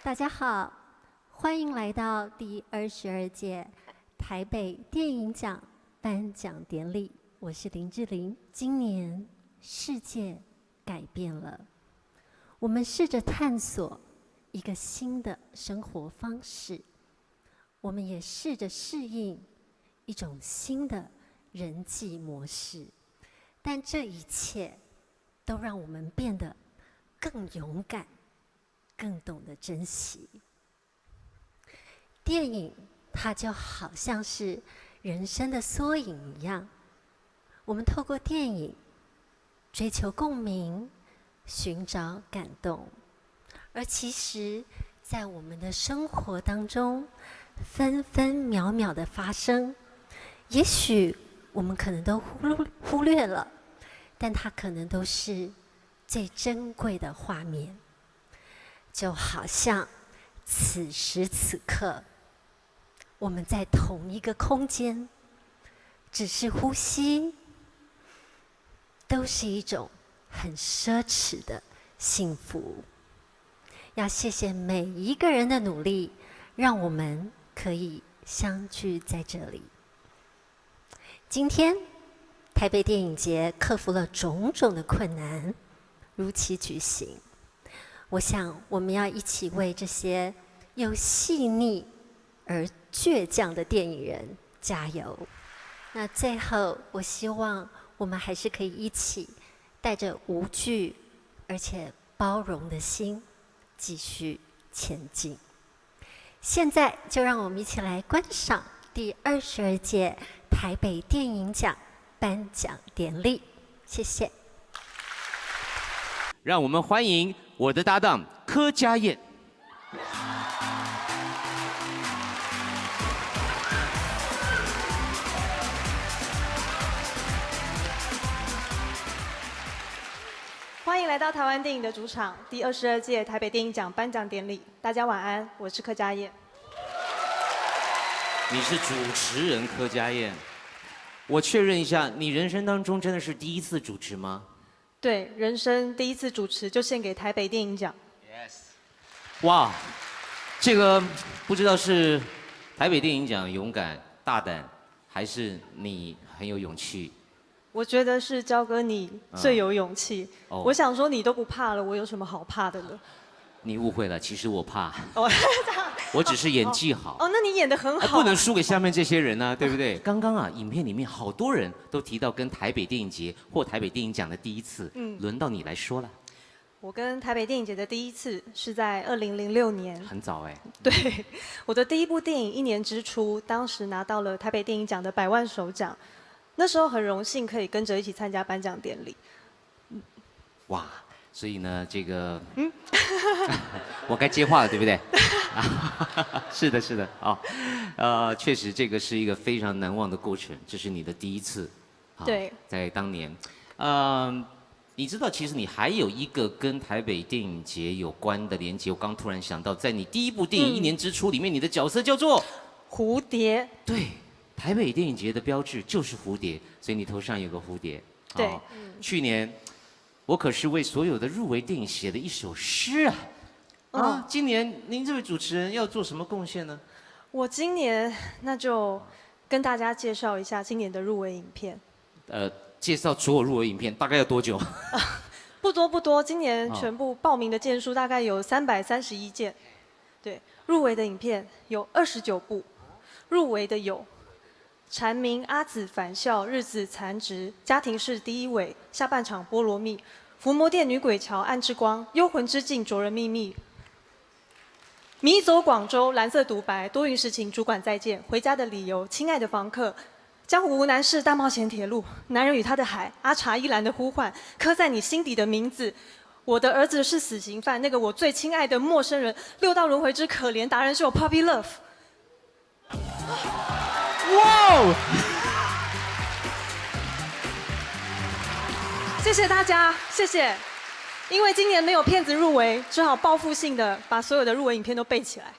大家好，欢迎来到第22届台北电影奖颁奖典礼。我是林志玲。今年世界改变了，我们试着探索一个新的生活方式，我们也试着适应一种新的人际模式，但这一切都让我们变得更勇敢，更懂得珍惜。电影它就好像是人生的缩影一样，我们透过电影追求共鸣，寻找感动。而其实在我们的生活当中，分分秒秒的发生，也许我们可能都忽略了，但它可能都是最珍贵的画面。就好像此时此刻，我们在同一个空间，只是呼吸，都是一种很奢侈的幸福。要谢谢每一个人的努力，让我们可以相聚在这里。今天，台北电影节克服了种种的困难，如期举行。我想，我们要一起为这些又细腻而倔强的电影人加油。那最后，我希望我们还是可以一起带着无惧而且包容的心继续前进。现在就让我们一起来观赏第22届台北电影奖颁奖典礼。谢谢。让我们欢迎我的搭档柯佳嬿。欢迎来到台湾电影的主场，第22届台北电影奖颁奖典礼。大家晚安，我是柯佳嬿。你是主持人柯佳嬿，我确认一下，你人生当中真的是第一次主持吗？对，人生第一次主持就献给台北电影奖。哇，这个不知道是台北电影奖勇敢大胆，还是你很有勇气？我觉得是焦哥你最有勇气。我想说你都不怕了，我有什么好怕的呢？你误会了，其实我怕。我只是演技好。那你演得很好。不能输给下面这些人啊，对不对？刚刚啊，影片里面好多人都提到跟台北电影节或台北电影奖的第一次，轮到你来说了。我跟台北电影节的第一次是在2006年，很早哎。对，我的第一部电影1年之初，当时拿到了台北电影奖的100万首奖，那时候很荣幸可以跟着一起参加颁奖典礼。哇，所以呢，这个，我该接话了，对不对？是的，是的，确实这个是一个非常难忘的过程，这是你的第一次。对，在当年，你知道，其实你还有一个跟台北电影节有关的连结。我刚突然想到，在你第一部电影《1年之初》里面，你的角色叫做蝴蝶。对，台北电影节的标志就是蝴蝶，所以你头上有个蝴蝶。对，去年我可是为所有的入围电影写了一首诗啊！今年您这位主持人要做什么贡献呢？我今年那就跟大家介绍一下今年的入围影片。介绍所有入围影片大概要多久？不多不多，今年全部报名的件数大概有331件。对，入围的影片有29部，入围的有《蝉鸣》《阿紫返校》《日子残值》《家庭式第一尾》《下半场菠萝蜜》《伏魔殿女鬼桥》《暗之光》《幽魂之境》《灼人秘密》《迷走广州》《蓝色独白》《多云时晴》主管再见《回家的理由》《亲爱的房客》江湖无难事大冒险铁路，男人与他的海，阿查伊兰的呼唤，刻在你心底的名字，我的儿子是死刑犯，那个我最亲爱的陌生人，6道轮回之可怜达人秀 Puppy Love。哇！谢谢大家，谢谢。因为今年没有片子入围，只好报复性的把所有的入围影片都背起来。